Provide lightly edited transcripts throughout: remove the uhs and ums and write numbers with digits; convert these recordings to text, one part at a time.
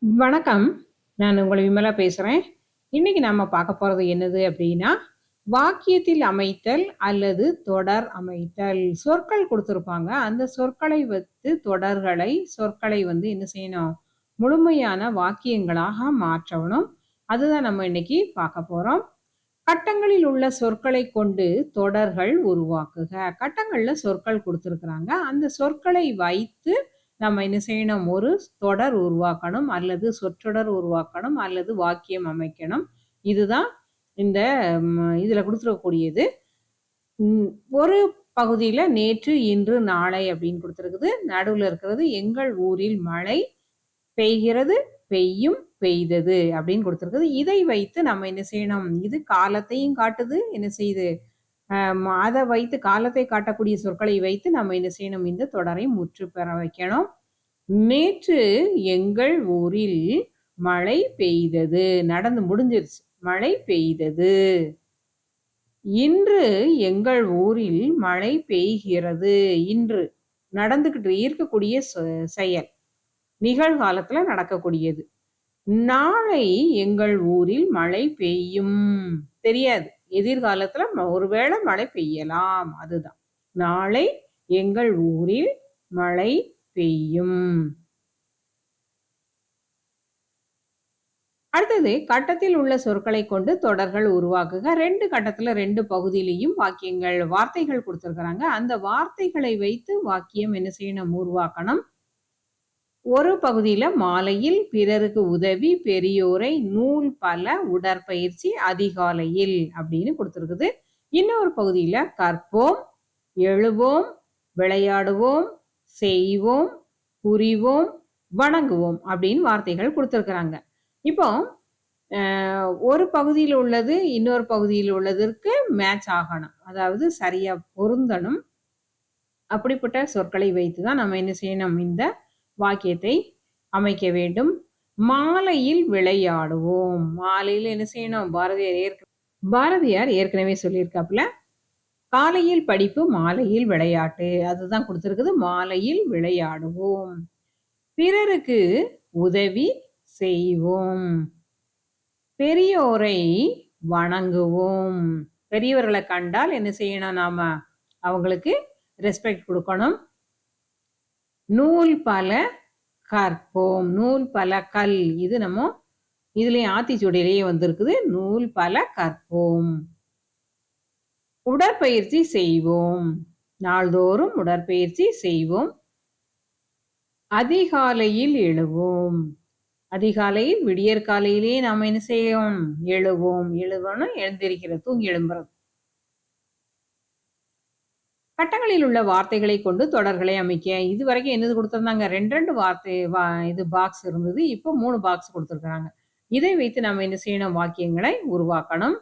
வணக்கம். நான் உங்கள விமலா பேசுறேன். இன்னைக்கு நம்ம பார்க்க போறது என்னது அப்படின்னா, வாக்கியத்தில் அமைத்தல் அல்லது தொடர் அமைத்தல். சொற்கள் குடுத்திருப்பாங்க. அந்த சொற்களை வைத்து சொற்களை வந்து என்ன செய்யணும்? முழுமையான வாக்கியங்களாக மாற்றணும். அதுதான் நம்ம இன்னைக்கு பார்க்க போறோம். கட்டங்களில் உள்ள சொற்களைக் கொண்டு தொடர்கள் உருவாக்குக. கட்டங்கள்ல சொற்கள் குடுத்திருக்கிறாங்க. அந்த சொற்களை வைத்து நம்ம என்ன செய்யணும்? ஒரு தொடர் உருவாக்கணும், அல்லது சொற்றொடர் உருவாக்கணும், அல்லது வாக்கியம் அமைக்கணும். இதுதான் இந்த இதுல குடுத்துருக்கக்கூடியது. ஒரு பகுதியில நேற்று, இன்று, நாளை அப்படின்னு குடுத்திருக்குது. நடுவுல இருக்கிறது எங்கள் ஊரில் மழை பெய்கிறது, பெய்யும், பெய்தது அப்படின்னு குடுத்திருக்குது. இதை வைத்து நம்ம என்ன செய்யணும்? இது காலத்தையும் காட்டுது. என்ன செய்யுது? அத வைத்து காலத்தை காட்டக்கூடிய சொற்களை வைத்து நம்ம என்ன செய்யணும்? இந்த தொடரை முற்று பெற வைக்கணும். நேற்று எங்கள் ஊரில் மழை பெய்தது. நடந்து முடிஞ்சிருச்சு. மழை பெய்தது. இன்று எங்கள் ஊரில் மழை பெய்கிறது. இன்று நடந்துகிட்டு இருக்கக்கூடிய செயல். நிகழ்காலத்துல நடக்கக்கூடியது. நாளை எங்கள் ஊரில் மழை பெய்யும். தெரியாது. எதிர்காலத்துல ஒருவேளை மழை பெய்யலாம். அதுதான். நாளை எங்கள் ஊரில் மழை பெய்யும். அடுத்தது கட்டத்தில் உள்ள சொற்களை கொண்டு தொடர்கள் உருவாக்குக. 2 கட்டத்துல 2 பகுதியிலையும் வார்த்தைகள் கொடுத்திருக்கிறாங்க. அந்த வார்த்தைகளை வைத்து வாக்கியம் என்ன செய்யணும்? உருவாக்கணும். ஒரு பகுதியில மாலையில் பிறருக்கு உதவி, பெரியோரை, நூல் பல, உடற்பயிற்சி, அதிகாலையில் அப்படின்னு கொடுத்திருக்குது. இன்னொரு பகுதியில கற்போம், எழுவோம், விளையாடுவோம், செய்வோம், புரிவோம், வணங்குவோம் அப்படின்னு வார்த்தைகள் கொடுத்திருக்கிறாங்க. இப்போ ஒரு பகுதியில் உள்ளது இன்னொரு பகுதியில் உள்ளதற்கு மேட்ச் ஆகணும். அதாவது சரியா பொருந்தணும். அப்படிப்பட்ட சொற்களை வைத்துதான் நம்ம என்ன செய்யணும்? இந்த வாக்கியத்தை அமைக்க வேண்டும். மாலையில் விளையாடுவோம். மாலையில் என்ன செய்யணும்? பாரதியார் ஏற்கனவே சொல்லியிருக்காப்புல, காலையில் படிப்பு, மாலையில் விளையாட்டு. அதுதான் கொடுத்திருக்குது. மாலையில் விளையாடுவோம். பிறருக்கு உதவி செய்வோம். பெரியோரை வணங்குவோம். பெரியவர்களை கண்டால் என்ன செய்யணும்? நாம அவங்களுக்கு ரெஸ்பெக்ட் கொடுக்கணும். நூல் பல கற்போம். நூல் பல கல். இது நம்ம இதுலயும் ஆத்திச்சூடியிலேயே வந்திருக்குது. நூல் பல கற்போம். உடற்பயிற்சி செய்வோம். நாள்தோறும் உடற்பயிற்சி செய்வோம். அதிகாலையில் எழுவோம். அதிகாலையில் விடியற் காலையிலே நாம என்ன செய்வோம்? எழுவோம். எழுந்திருக்கிறது, தூங்கி எழும்புறது. கட்டங்களில் உள்ள வார்த்தைகளை கொண்டு தொடர்களை அமைக்க. இது வரைக்கும் என்னது கொடுத்திருந்தாங்க? 2 வார்த்தை இது பாக்ஸ் இருந்தது. இப்போ 3 பாக்ஸ் கொடுத்திருக்கிறாங்க. இதை வைத்து நம்ம என்ன செய்யணும்? வாக்கியங்களை உருவாக்கணும்.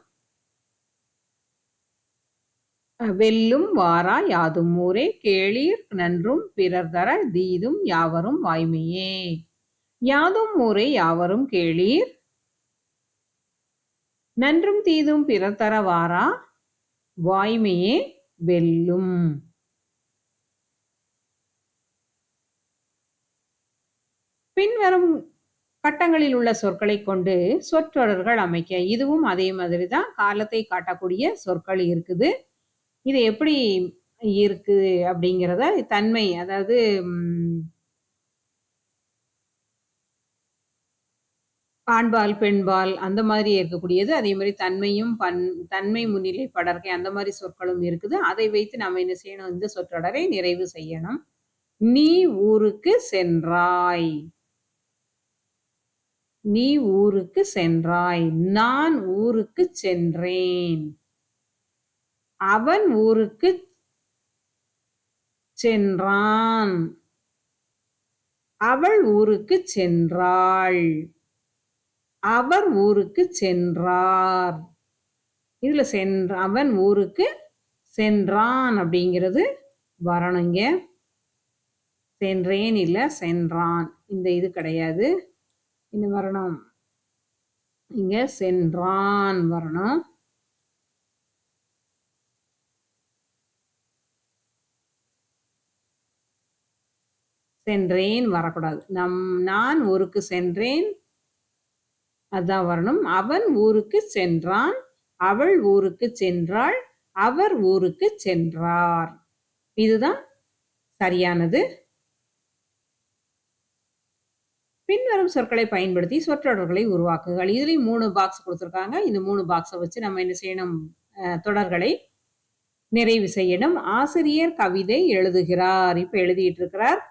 வெல்லும் வாரா யாதும் ஊரே, கேளீர் நன்றும் பிறர் தர தீதும் யாவரும் வாய்மையே. யாதும் ஊரே யாவரும் கேளீர், நன்றும் தீதும் பிறர் தர வாரா, வாய்மையே வெல்லும். பின்வரும் கட்டங்களில் உள்ள சொற்களை கொண்டு சொற்றொடர்கள் அமைக்க. இதுவும் அதே மாதிரிதான். காலத்தை காட்டக்கூடிய சொற்கள் இருக்குது. இது எப்படி இருக்கு அப்படிங்கிறத தன்மை, அதாவது ஆண்பால், பெண்பால் அந்த மாதிரி இருக்கக்கூடியது. அதே மாதிரி தன்மையும் தன்மை முன்னிலை படர்க்கை அந்த மாதிரி சொற்களும் இருக்குது. அதை வைத்து நம்ம என்ன செய்யணும்? இந்த சொற்றொடரை நிறைவு செய்யணும். நீ ஊருக்கு சென்றாய். நீ ஊருக்கு சென்றாய். நான் ஊருக்கு சென்றேன். அவன் ஊருக்கு சென்றான். அவள் ஊருக்கு சென்றாள். அவர் ஊருக்கு சென்றார். இதுல அவன் ஊருக்கு சென்றான் அப்படிங்கிறது வரணுங்க. சென்றேன் இல்ல, சென்றான். இந்த இது கிடையாது. இன்னும் வரணும். இங்க சென்றான் வரணும். சென்றேன் வரக்கூடாது. நான் ஊருக்கு சென்றேன் அதான் வரணும். அவன் ஊருக்கு சென்றான், அவள் ஊருக்கு சென்றாள், அவர் ஊருக்கு சென்றார். இதுதான் சரியானது. பின்வரும் சொற்களை பயன்படுத்தி சொற்றொடர்களை உருவாக்குங்கள். இதுலயும் 3 பாக்ஸ் கொடுத்துருக்காங்க. இந்த 3 பாக்ஸை வச்சு நம்ம என்ன செய்யணும்? தொடர்களை நிறைவு செய்யணும். ஆசிரியர் கவிதை எழுதுகிறார். இப்ப எழுதிட்டு இருக்கிறார்.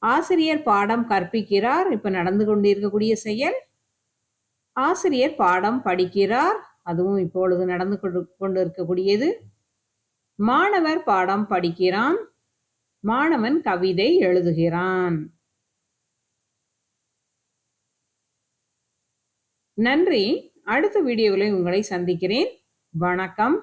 ஆசிரியர் பாடம் கற்பிக்கிறார். இப்ப நடந்து கொண்டிருக்கக்கூடிய செயல். ஆசிரியர் பாடம் படிக்கிறார். அதுவும் இப்பொழுது நடந்து கொண்டு இருக்கக்கூடியது. மாணவர் பாடம் படிக்கிறான். மாணவன் கவிதை எழுதுகிறான். நன்றி. அடுத்த வீடியோவில் உங்களை சந்திக்கிறேன். வணக்கம்.